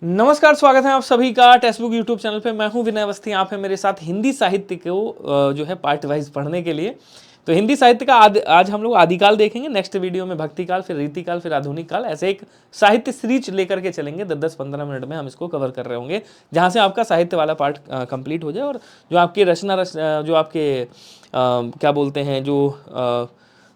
नमस्कार, स्वागत है आप सभी का टेक्स्ट बुक यूट्यूब चैनल पे। मैं हूं विनय अवस्थी। आप हैं मेरे साथ हिंदी साहित्य को जो है पार्ट वाइज पढ़ने के लिए। तो हिंदी साहित्य का आज हम लोग आदिकाल देखेंगे, नेक्स्ट वीडियो में भक्तिकाल, फिर रीतिकाल, फिर आधुनिक काल, ऐसे एक साहित्य सीरीज लेकर के चलेंगे। 10-15 मिनट में हम इसको कवर कर रहे होंगे, जहाँ से आपका साहित्य वाला पार्ट कंप्लीट हो जाए और जो आपकी जो आपके क्या बोलते हैं, जो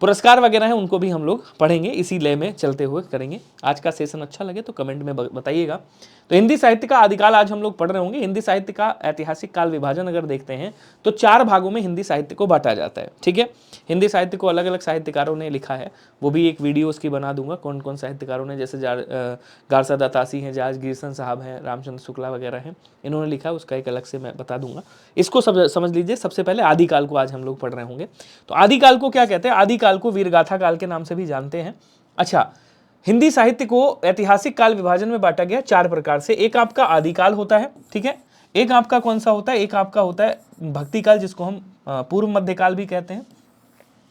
पुरस्कार वगैरह हैं उनको भी हम लोग पढ़ेंगे। इसी लय में चलते हुए करेंगे। आज का सेशन अच्छा लगे तो कमेंट में बताइएगा। तो हिंदी साहित्य का आदिकाल आज हम लोग पढ़ रहे होंगे। हिंदी साहित्य का ऐतिहासिक काल विभाजन अगर देखते हैं तो 4 भागों में हिंदी साहित्य को बांटा जाता है। ठीक है, हिंदी साहित्य को अलग अलग साहित्यकारों ने लिखा है, वो भी एक वीडियो उसकी बना दूंगा। कौन कौन साहित्यकारों ने, जैसे गारसा दत्तासी हैं, जाज गिरसन साहब हैं, रामचंद्र शुक्ला वगैरह हैं, इन्होंने लिखा है, उसका एक अलग से मैं बता दूंगा। इसको समझ लीजिए। सबसे पहले आदिकाल को आज हम लोग पढ़ रहे होंगे। तो आदिकाल को क्या कहते हैं? आदिकाल को वीरगाथा काल के नाम से भी जानते हैं। अच्छा, हिंदी साहित्य को ऐतिहासिक काल विभाजन में बांटा गया 4 प्रकार से। एक आपका आदिकाल होता है, ठीक है। एक आपका कौन सा होता है? एक आपका होता है भक्तिकाल, जिसको हम पूर्व मध्यकाल भी कहते हैं।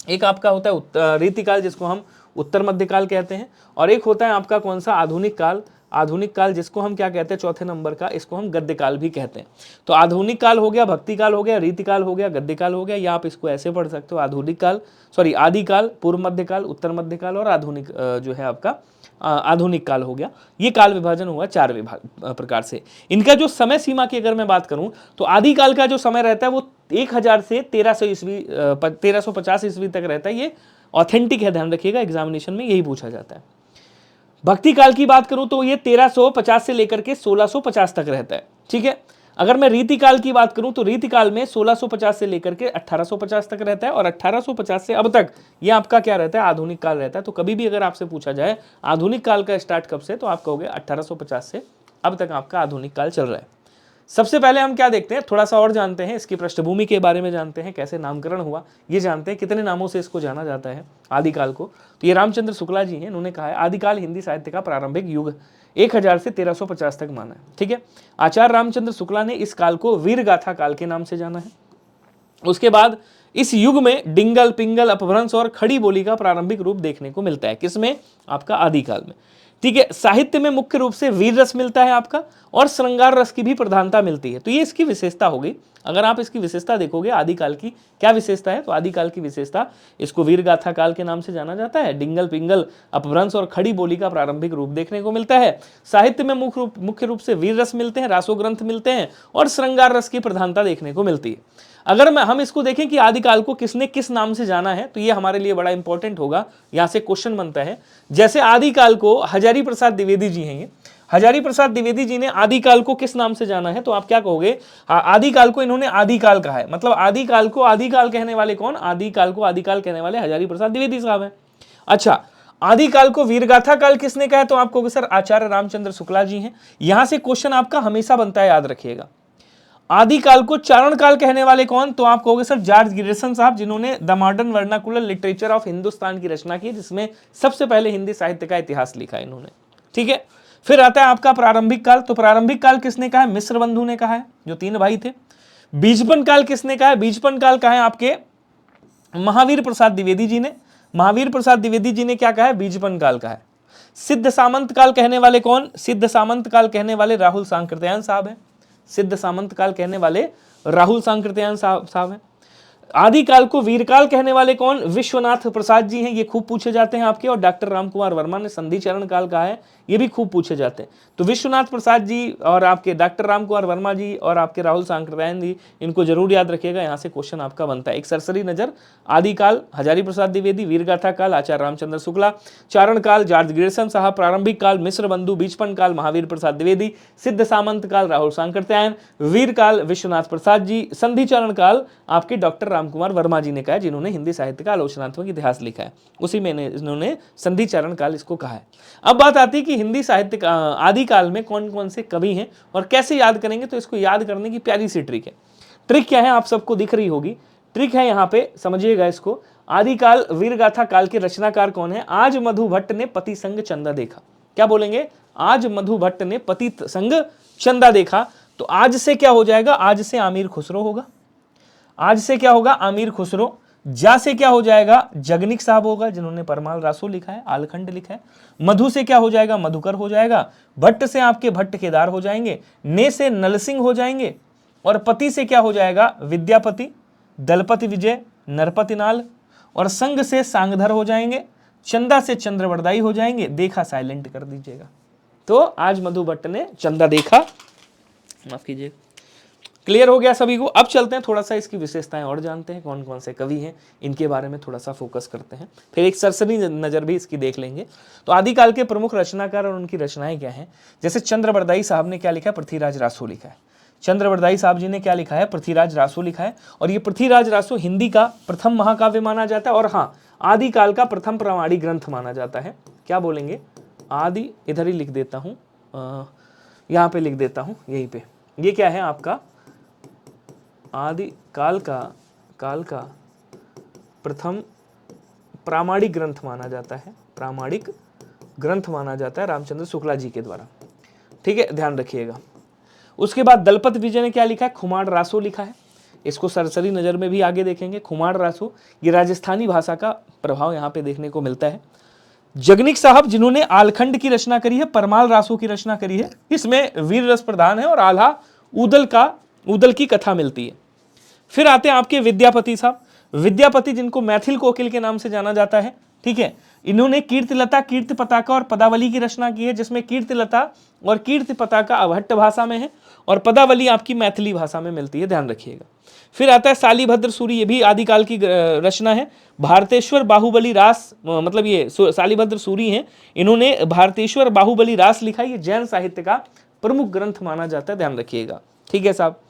एक आपका होता है रीतिकाल, जिसको हम उत्तर मध्यकाल कहते हैं। और एक होता है आपका कौन सा? आधुनिक काल। आधुनिक काल जिसको हम क्या कहते हैं? चौथे नंबर का, इसको हम गद्यकाल भी कहते हैं। तो आधुनिक काल हो गया, भक्तिकाल हो गया, रीतिकाल हो गया, गद्यकाल हो गया, या आप इसको ऐसे पढ़ सकते हो, आदिकाल, पूर्व मध्यकाल, उत्तर मध्यकाल और आधुनिक जो है आपका आधुनिक काल हो गया। ये काल विभाजन हुआ 4 प्रकार से। इनका जो समय सीमा की अगर मैं बात करूं तो आदिकाल का जो समय रहता है वो 1000 से 1350 ईस्वी तक रहता है। ये ऑथेंटिक है, ध्यान रखिएगा, एग्जामिनेशन में यही पूछा जाता है। भक्ति काल की बात करूं तो ये 1350 से लेकर के 1650 तक रहता है। ठीक है। अगर मैं रीतिकाल की बात करूं तो रीतिकाल में 1650 से लेकर के 1850 तक रहता है, और 1850 से अब तक ये आपका क्या रहता है? आधुनिक काल रहता है। तो कभी भी अगर आपसे पूछा जाए आधुनिक काल का स्टार्ट कब से, तो आप कहोगे 1850 से अब तक आपका आधुनिक काल चल रहा है। सबसे पहले हम क्या देखते हैं, थोड़ा सा और जानते हैं, इसकी पृष्ठभूमि के बारे में जानते हैं, कैसे नामकरण हुआ ये जानते हैं, कितने नामों से इसको जाना जाता है आदिकाल को। तो ये रामचंद्र शुक्ला जी हैं, इन्होंने कहा है आदिकाल हिंदी साहित्य का प्रारंभिक युग 1000 से 1350 तक माना है। ठीक है। आचार्य रामचंद्र शुक्ला ने इस काल को वीरगाथा काल के नाम से जाना है। उसके बाद इस युग में डिंगल, पिंगल, अपभ्रंश और खड़ी बोली का प्रारंभिक रूप देखने को मिलता है। किसमें? आपका आदिकाल में। ठीक है। साहित्य में मुख्य रूप से वीर रस मिलता है आपका, और श्रृंगार रस की भी प्रधानता मिलती है। तो ये इसकी विशेषता हो गई। अगर आप इसकी विशेषता देखोगे आदिकाल की क्या विशेषता है, तो आदिकाल की विशेषता, इसको वीरगाथा काल के नाम से जाना जाता है। डिंगल, पिंगल, अपभ्रंश और खड़ी बोली का प्रारंभिक रूप देखने को मिलता है। साहित्य में मुख्य रूप से वीर रस मिलते हैं, रासो ग्रंथ मिलते हैं, और श्रृंगार रस की प्रधानता देखने को मिलती है। अगर हम इसको देखें कि आदिकाल को किसने किस नाम से जाना है, तो ये हमारे लिए बड़ा इंपॉर्टेंट होगा। यहां से क्वेश्चन बनता है, जैसे आदिकाल को हजारी प्रसाद द्विवेदी जी हैं, हजारी प्रसाद द्विवेदी जी ने आदिकाल को किस नाम से जाना है, तो आप क्या कहोगे? आदिकाल को इन्होंने आदिकाल कहा है। मतलब आदिकाल को आदिकाल कहने वाले कौन? आदिकाल को आदिकाल कहने वाले हजारी प्रसाद द्विवेदी साहब हैं। अच्छा, आदिकाल को वीरगाथा काल किसने कहा है, तो आप कहोगे सर आचार्य रामचंद्र शुक्ला जी हैं। यहां से क्वेश्चन आपका हमेशा बनता है, याद रखिएगा। आदिकाल को चारण काल कहने वाले कौन, तो आप कहोगे सर जॉर्ज गिरिसन साहब, जिन्होंने the modern vernacular literature of Hindustan की रचना की, जिसमें सबसे पहले हिंदी साहित्य का इतिहास लिखा है इन्होंने। ठीक है। फिर आता है आपका प्रारंभिक काल। तो प्रारंभिक काल किसने कहा है? मिश्र बंधु ने कहा है, जो 3 भाई थे। बीजपन काल किसने कहा है? बीजपन काल कहा है आपके महावीर प्रसाद द्विवेदी जी ने। महावीर प्रसाद द्विवेदी जी ने क्या कहा है? बीजपन काल कहा है। सिद्ध सामंत काल कहने वाले कौन? सिद्ध सामंत काल कहने वाले राहुल सांकृत्यायन साहब हैं। सिद्ध सामंत काल कहने वाले राहुल सांकृत्यायन साहब हैं। आदिकाल को वीरकाल कहने वाले कौन? विश्वनाथ प्रसाद जी हैं, ये खूब पूछे जाते हैं आपके। और डॉक्टर रामकुमार वर्मा ने संधि चरण काल कहा है, ये भी खूब पूछे जाते हैं। तो विश्वनाथ प्रसाद जी और आपके डॉक्टर रामकुमार वर्मा जी और आपके राहुल सांकृत्यायन जी, इनको जरूर याद रखिएगा, यहाँ से क्वेश्चन आपका बनता है। एक सरसरी नजर, आदिकाल हजारी प्रसाद द्विवेदी, वीरगाथा काल आचार्य रामचंद्र शुक्ला, चारण काल जॉर्ज गिरिसन साहब, प्रारंभिक काल मिश्र बंधु, बीजपन काल महावीर प्रसाद द्विवेदी, सिद्ध सामंत काल राहुल सांकृत्यायन, वीर काल विश्वनाथ प्रसाद जी, संधि चरण काल आपके डॉक्टर रामकुमार वर्मा जी ने कहा है, जिन्होंने हिंदी साहित्य का आलोचनात्मक इतिहास लिखा है। उसी में इन्होंने संधि चरण काल इसको कहा है। अब बात आती है कि हिंदी साहित्य का आदिकाल में कौन कौन से कवि हैं और कैसे याद करेंगे। तो इसको याद करने की प्यारी सी ट्रिक है। ट्रिक क्या है, आप सबको दिख रही होगी। ट्रिक है यहाँ पे, समझिएगा इसको। आदिकाल वीरगाथा काल के रचनाकार कौन है? आज मधु भट्ट ने पति संग चंदा देखा। क्या बोलेंगे? आज मधु भट्ट ने पति संग चंदा देखा। तो आज से क्या हो जाएगा? आज से आमीर खुसरो होगा। आज से क्या होगा? आमीर खुसरो। जा से क्या हो जाएगा, जगनिक साहब होगा जिन्होंने परमाल रासो लिखा है, आलखंड लिखा है। मधु से क्या हो जाएगा, मधुकर हो जाएगा। भट्ट से आपके भट्ट केदार हो जाएंगे। ने से नलसिंह हो जाएंगे। और पति से क्या हो जाएगा, विद्यापति, दलपति विजय, नरपति नाल। और संग से सांगधर हो जाएंगे। चंदा से चंद्रवरदाई हो जाएंगे। देखा साइलेंट कर दीजिएगा। तो आज मधु भट्ट ने चंदा देखा, माफ कीजिए। क्लियर हो गया सभी को। अब चलते हैं थोड़ा सा इसकी विशेषताएं और जानते हैं, कौन कौन से कवि हैं, इनके बारे में थोड़ा सा फोकस करते हैं, फिर एक सरसरी नजर भी इसकी देख लेंगे। तो आदिकाल के प्रमुख रचनाकार और उनकी रचनाएं क्या हैं। जैसे चंद्रवरदाई साहब ने क्या लिखा है, पृथ्वीराज रासो लिखा है। चंद्रवरदाई साहब जी ने क्या लिखा है, पृथ्वीराज रासो लिखा है। और ये पृथ्वीराज रासो हिंदी का प्रथम महाकाव्य माना जाता है, और हाँ, आदिकाल का प्रथम प्रामाणिक ग्रंथ माना जाता है। क्या बोलेंगे, आदि, इधर ही लिख देता हूँ, यहाँ पे लिख देता हूँ, यहीं पे। ये क्या है आपका, आदि काल का प्रथम प्रामाणिक ग्रंथ माना जाता है, प्रामाणिक ग्रंथ माना जाता है रामचंद्र शुक्ला जी के द्वारा। ठीक है, ध्यान रखिएगा। उसके बाद दलपत विजय ने क्या लिखा है, खुमाड़ रासो लिखा है। इसको सरसरी नजर में भी आगे देखेंगे। खुमाड़ रासो, ये राजस्थानी भाषा का प्रभाव यहाँ पे देखने को मिलता है। जगनिक साहब जिन्होंने आलखंड की रचना करी है, परमाल रासो की रचना करी है, इसमें वीर रस प्रधान है और आल्हा उदल की कथा मिलती है। फिर आते हैं आपके विद्यापति साहब। विद्यापति जिनको मैथिल कोकिल के नाम से जाना जाता है, ठीक है। इन्होंने कीर्तिलता, कीर्ति पताका और पदावली की रचना की है, जिसमें कीर्तिलता और कीर्ति पताका अवहट्ट भाषा में है और पदावली आपकी मैथिली भाषा में मिलती है, ध्यान रखिएगा। फिर आता है शालिभद्र सूरी, ये भी आदिकाल की रचना है। भारतेश्वर बाहुबली रास, मतलब ये शालिभद्र सूरी हैं, इन्होंने भारतेश्वर बाहुबली रास लिखा है। ये जैन साहित्य का प्रमुख ग्रंथ माना जाता है, ध्यान रखिएगा। ठीक है साहब।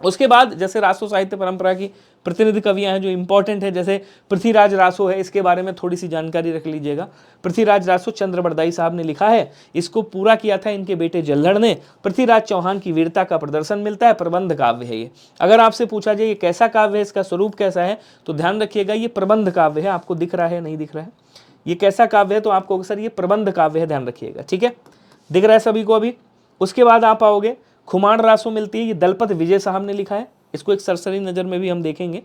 उसके बाद जैसे रासो साहित्य परंपरा की प्रतिनिधि कवियां हैं जो इंपॉर्टेंट है, जैसे पृथ्वीराज रासो है, इसके बारे में थोड़ी सी जानकारी रख लीजिएगा। पृथ्वीराज रासो चंद्रवरदाई साहब ने लिखा है, इसको पूरा किया था इनके बेटे जल्लड़ ने। पृथ्वीराज चौहान की वीरता का प्रदर्शन मिलता है, प्रबंध काव्य है ये। अगर आपसे पूछा जाए ये कैसा काव्य है, इसका स्वरूप कैसा है, तो ध्यान रखिएगा ये प्रबंध काव्य है। आपको दिख रहा है, नहीं दिख रहा है, ये कैसा काव्य है, तो आपको सर ये प्रबंध काव्य है, ध्यान रखिएगा। ठीक है, दिख रहा है सभी को अभी। उसके बाद आप आओगे, खुमाड़ रासो मिलती है, ये दलपत विजय साहब ने लिखा है, इसको एक सरसरी नजर में भी हम देखेंगे।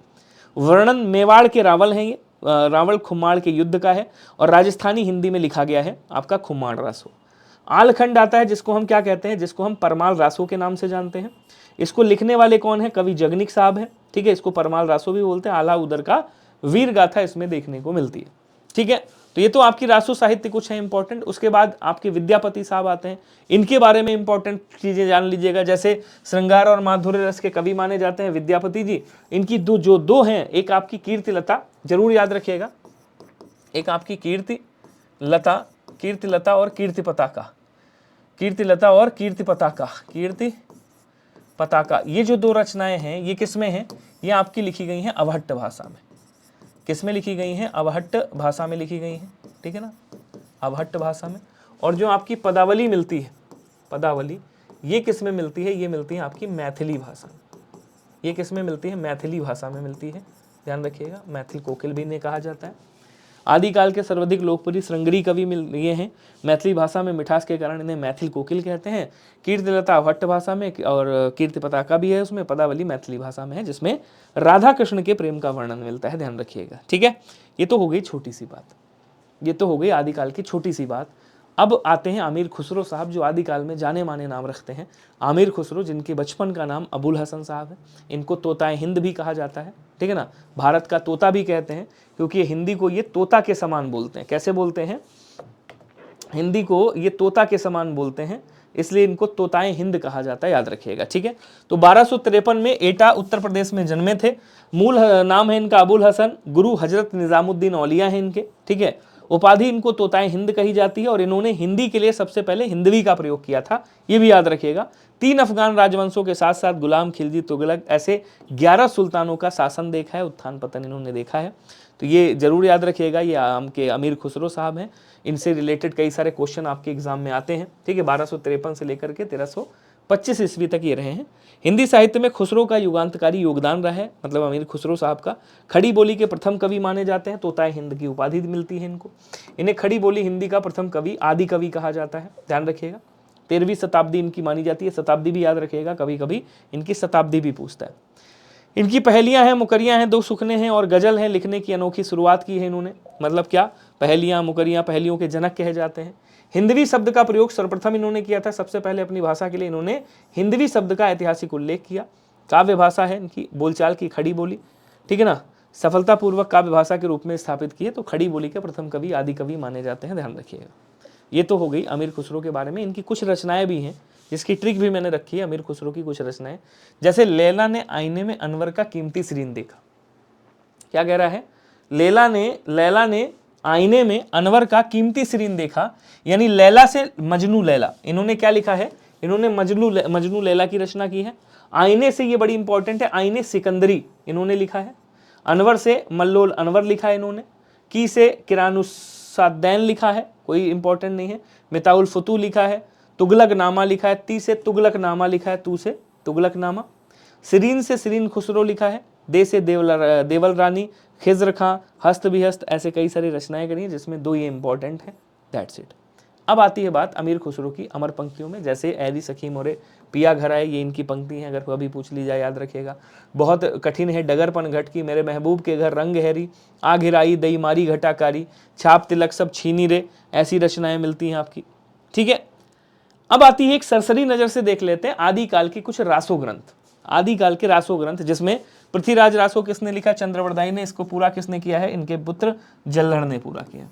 वर्णन मेवाड़ के रावल हैं, ये रावल खुमाड़ के युद्ध का है और राजस्थानी हिंदी में लिखा गया है आपका खुमाड़ रासो। आलखंड आता है, जिसको हम क्या कहते हैं, जिसको हम परमाल रासो के नाम से जानते हैं। इसको लिखने वाले कौन है, कवि जगनिक साहब है। ठीक है, इसको परमाल रासो भी बोलते हैं। आल्हा उदर का वीर गाथा इसमें देखने को मिलती है। ठीक है, तो ये तो आपकी रासो साहित्य कुछ है इंपॉर्टेंट। उसके बाद आपके विद्यापति साहब आते हैं, इनके बारे में इंपॉर्टेंट चीजें जान लीजिएगा। जैसे श्रृंगार और माधुर्य रस के कवि माने जाते हैं विद्यापति जी। इनकी दो हैं, एक आपकी कीर्तिलता, जरूर याद रखिएगा, एक आपकी कीर्तिलता और कीर्ति पताका, कीर्तिलता और कीर्ति पताका, ये जो दो रचनाएं हैं ये किसमें हैं, ये आपकी लिखी गई हैं अवहट्ट भाषा में। किसमें लिखी गई हैं, अवहट्ट भाषा में लिखी गई हैं। ठीक है ना, अवहट्ट भाषा में। और जो आपकी पदावली मिलती है, पदावली, ये किसमें मिलती है, ये मिलती है आपकी मैथिली भाषा में। ये किसमें मिलती है, मैथिली भाषा में मिलती है, ध्यान रखिएगा। मैथिल कोकिल भी इन्हें कहा जाता है। आदिकाल के सर्वाधिक लोकप्रिय श्रृंगरी कवि ये हैं, मैथिली भाषा में मिठास के कारण इन्हें मैथिल कोकिल कहते हैं। कीर्तिलता अवहट्ट भाषा में और कीर्ति पताका भी है उसमें, पदावली मैथिली भाषा में है, जिसमें राधा कृष्ण के प्रेम का वर्णन मिलता है, ध्यान रखिएगा। ठीक है, ये तो हो गई छोटी सी बात, ये तो हो गई आदिकाल की छोटी सी बात। अब आते हैं आमिर खुसरो साहब, जो आदिकाल में जाने माने नाम रखते हैं। आमिर खुसरो, जिनके बचपन का नाम अबुल हसन साहब है। इनको तोताए हिंद भी कहा जाता है, ठीक है ना, भारत का तोता भी कहते हैं, क्योंकि ये हिंदी को ये तोता के समान बोलते हैं। कैसे बोलते हैं, हिंदी को ये तोता के समान बोलते हैं, इसलिए इनको तोताए हिंद कहा जाता है, याद रखिएगा। ठीक है, तो 1253 में एटा उत्तर प्रदेश में जन्मे थे। मूल नाम है इनका अबुल हसन, गुरु हजरत निजामुद्दीन औलिया हैं इनके। ठीक है, उपाधि इनको तोताए हिंद कही जाती है और इन्होंने हिंदी के लिए सबसे पहले हिंदवी का प्रयोग किया था, ये भी याद रखिएगा। 3 अफगान राजवंशों के साथ साथ गुलाम खिलजी, तुगलक, ऐसे 11 सुल्तानों का शासन देखा है, उत्थान पतन इन्होंने देखा है, तो ये जरूर याद रखिएगा। ये आपके अमीर खुसरो साहब हैं, इनसे रिलेटेड कई सारे क्वेश्चन आपके एग्जाम में आते हैं। ठीक है, 1253 से लेकर के 1325 ईस्वी तक ये रहे हैं। हिंदी साहित्य में खुसरो का युगांतकारी योगदान रहा है, मतलब अमीर खुसरो साहब का। खड़ी बोली के प्रथम कवि माने जाते हैं, तोताए हिंद की उपाधि मिलती है इनको। इन्हें खड़ी बोली हिंदी का प्रथम कवि, आदि कवि कहा जाता है, ध्यान रखिएगा। 13वीं शताब्दी इनकी मानी जाती है, शताब्दी भी याद रखिएगा, कभी कभी इनकी शताब्दी भी पूछता है। इनकी पहेलियां हैं, मुकरियां हैं, दो सुखने हैं और गजल हैं। लिखने की अनोखी शुरुआत की है इन्होंने। मतलब क्या, पहेलियां, मुकरियां पहेलियों के जनक कहे जाते हैं। हिंदवी शब्द का प्रयोग सर्वप्रथम इन्होंने किया था। सबसे पहले अपनी भाषा के लिए इन्होंने हिंदवी शब्द का ऐतिहासिक उल्लेख किया। काव्य भाषा है इनकी, बोलचाल की खड़ी बोली, ठीक है ना, सफलतापूर्वक काव्य भाषा के रूप में स्थापित किए। तो खड़ी बोली के प्रथम कवि, आदि कवि माने जाते हैं, ध्यान रखिएगा। ये तो हो गई अमीर खुसरो के बारे में। इनकी कुछ रचनाएं भी हैं जिसकी ट्रिक भी मैंने रखी है। अमीर खुसरो की कुछ रचनाएं, जैसे लैला ने आईने में अनवर का कीमती सरीन देखा। क्या कह रहा है, लैला ने आईने में अनवर का कीमती सरीन देखा, यानी लैला से मजनू लैला। इन्होंने क्या लिखा है, इन्होंने मजनू लैला की रचना की है। आईने से, ये बड़ी इंपॉर्टेंट है, आईने सिकंदरी इन्होंने लिखा है। अनवर से मल्लोल अनवर लिखा है इन्होंने। की से किरानुसादैन लिखा है, कोई इंपॉर्टेंट नहीं है। मिताउल फतू लिखा है। तुगलक नामा लिखा है। ती से तुगलक नामा लिखा है, तू से तुगलक नामा। सरीन से सरीन खुसरो लिखा है। दे से देवल रानी, खिज्र खां, हस्त बिहस्त, ऐसे कई सारी रचनाएं करी हैं जिसमें दो ये इंपॉर्टेंट है। That's it. अब आती है बात अमीर खुसरो की अमर पंक्तियों में, जैसे ऐदी सखी मोरे पिया घर आए, ये इनकी पंक्ति है। अगर कभी पूछ ली जाए याद रखिएगा। बहुत कठिन है डगरपन घट की, मेरे महबूब के घर रंग हैरी, आ घिराई दई मारी घटाकारी, छाप तिलक सब छीनी रे, ऐसी रचनाएं मिलती हैं आपकी, ठीक है। अब आती है एक सरसरी नजर से देख लेते हैं आदिकाल की कुछ रासो ग्रंथ। आदिकाल के रासो ग्रंथ, जिसमें पृथ्वीराज रासो किसने लिखा, चंद्रवरदाई ने। इसको पूरा किसने किया है, इनके पुत्र जल्लड़ ने पूरा किया।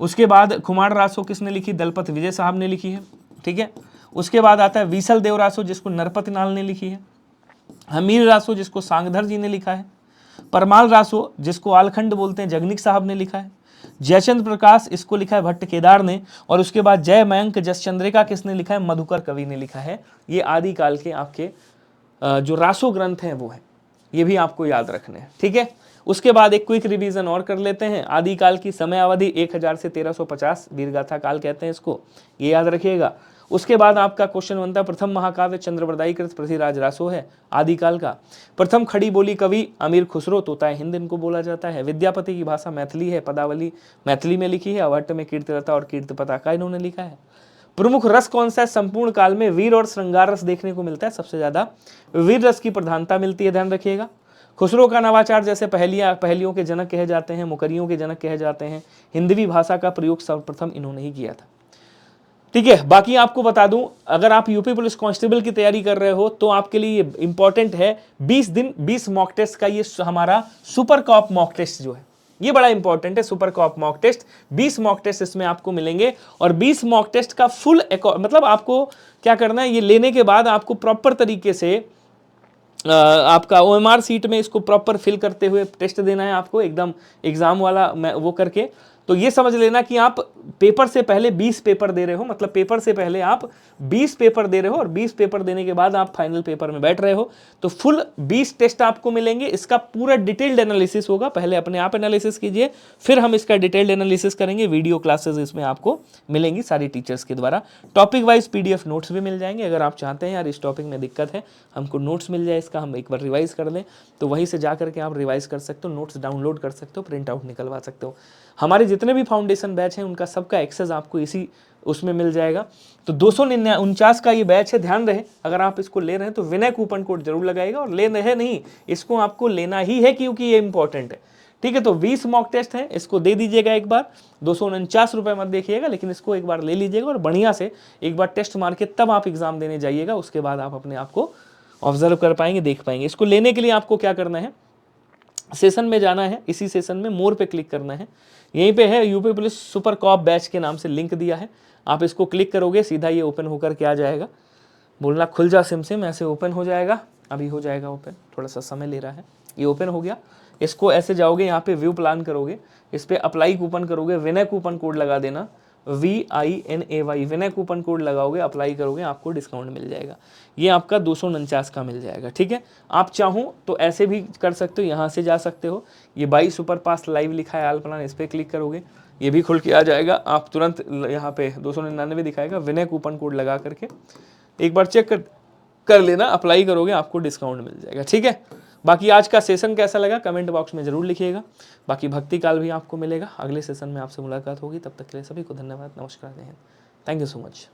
उसके बाद खुमार रासो किसने लिखी, दलपत विजय साहब ने लिखी है, ठीक है। उसके बाद आता है वीसल देव रासो, जिसको नरपत नाल ने लिखी है। हमीर रासो, जिसको सांगधर जी ने लिखा है। परमाल रासो, जिसको आलखंड बोलते हैं, जगनिक साहब ने लिखा है। जयचंद्र प्रकाश, इसको लिखा है भट्ट केदार ने। और उसके बाद जय मयंक जसचंद्रिका किसने लिखा है, मधुकर कवि ने लिखा है। ये आदिकाल के आपके जो रासो ग्रंथ हैं वो है, ये भी आपको याद रखने हैं, ठीक है। उसके बाद एक क्विक रिवीजन और कर लेते हैं। आदिकाल की समय अवधि 1000 से 1350, वीरगाथा काल कहते हैं इसको, ये याद रखिएगा। उसके बाद आपका क्वेश्चन बनता है, प्रथम महाकाव्य चंद्रवरदाई कृत पृथ्वीराज रासो है आदिकाल का। प्रथम खड़ी बोली कवि अमीर खुसरो, तोताए हिंद इनको बोला जाता है। विद्यापति की भाषा मैथिली है, पदावली मैथिली में लिखी है। अवट्ट में कीर्तिलता और कीर्तिपताका इन्होंने लिखा है। प्रमुख रस कौन सा है, संपूर्ण काल में वीर और श्रृंगार रस देखने को मिलता है। सबसे ज्यादा वीर रस की प्रधानता मिलती है, ध्यान रखिएगा। खुसरो का नवाचार, जैसे पहेलियों के जनक कहे जाते हैं, मुकरियों के जनक कहे जाते हैं। हिंदवी भाषा का प्रयोग सर्वप्रथम इन्होंने ही किया था, ठीक है। बाकी आपको बता दूं, अगर आप यूपी पुलिस कांस्टेबल की तैयारी कर रहे हो तो आपके लिए इंपॉर्टेंट है 20 दिन 20 मॉक टेस्ट का ये हमारा सुपर कॉप मॉक टेस्ट जो है, ये बड़ा इंपॉर्टेंट है। Super cop mock test 20 mock test इसमें आपको मिलेंगे। और 20 मॉक टेस्ट का फुल मतलब आपको क्या करना है, ये लेने के बाद आपको प्रॉपर तरीके से आपका OMR सीट में इसको प्रॉपर फिल करते हुए टेस्ट देना है आपको, एकदम एग्जाम वाला वो करके। तो ये समझ लेना कि आप पेपर से पहले 20 पेपर दे रहे हो, मतलब पेपर से पहले आप 20 पेपर दे रहे हो और 20 पेपर देने के बाद आप फाइनल पेपर में बैठ रहे हो। तो फुल 20 टेस्ट आपको मिलेंगे। इसका पूरा डिटेल्ड एनालिसिस होगा, पहले अपने आप एनालिसिस कीजिए, फिर हम इसका डिटेल्ड एनालिसिस करेंगे। वीडियो क्लासेस इसमें आपको मिलेंगी सारी टीचर्स के द्वारा। टॉपिक वाइज PDF नोट्स भी मिल जाएंगे। अगर आप चाहते हैं यार इस टॉपिक में दिक्कत है, हमको नोट्स मिल जाए इसका, हम एक बार रिवाइज कर लें, तो वहीं से जा करके आप रिवाइज कर सकते हो, नोट्स डाउनलोड कर सकते हो, प्रिंट आउट निकलवा सकते हो। हमारे जितने भी फाउंडेशन बैच हैं उनका सबका एक्सेस आपको इसी उसमें मिल जाएगा। तो 249 का ये बैच है, ध्यान रहे। अगर आप इसको ले रहे हैं तो विनय कूपन कोड जरूर लगाएगा, और ले रहे नहीं, इसको आपको लेना ही है क्योंकि ये इंपॉर्टेंट है, ठीक है। तो 20 मॉक टेस्ट हैं, इसको दे दीजिएगा एक बार। 249 रुपये मत देखिएगा, लेकिन इसको एक बार ले लीजिएगा और बढ़िया से एक बार टेस्ट मार के तब आप एग्जाम देने जाइएगा। उसके बाद आप अपने आप को ऑब्जर्व कर पाएंगे, देख पाएंगे। इसको लेने के लिए आपको क्या करना है, सेशन में जाना है, इसी सेशन में मोर पे क्लिक करना है। यहीं पे है UP police super cop batch के नाम से लिंक दिया है, आप इसको क्लिक करोगे सीधा ये ओपन होकर के आ जाएगा। बोलना खुल जा सिम ऐसे ओपन हो जाएगा, अभी हो जाएगा ओपन, थोड़ा सा समय ले रहा है। ये ओपन हो गया, इसको ऐसे जाओगे, यहाँ पे व्यू प्लान करोगे, इस पर अप्लाई कूपन करोगे, विनय कूपन कोड लगा देना, VINAY विनय कूपन कोड लगाओगे, अप्लाई करोगे, आपको डिस्काउंट मिल जाएगा। ये आपका 249 का मिल जाएगा, ठीक है। आप चाहो तो ऐसे भी कर सकते हो, यहाँ से जा सकते हो। ये 22 सुपर पास लाइव लिखा है आल प्लान, इस पर क्लिक करोगे, ये भी खुल के आ जाएगा। आप तुरंत यहाँ पे 299 दिखाएगा, विनय कूपन कोड लगा करके एक बार चेक कर लेना, अप्लाई करोगे आपको डिस्काउंट मिल जाएगा, ठीक है। बाकी आज का सेशन कैसा लगा कमेंट बॉक्स में जरूर लिखिएगा। बाकी भक्ति काल भी आपको मिलेगा, अगले सेशन में आपसे मुलाकात होगी। तब तक के लिए सभी को धन्यवाद, नमस्कार, जय Hind, thank you so much.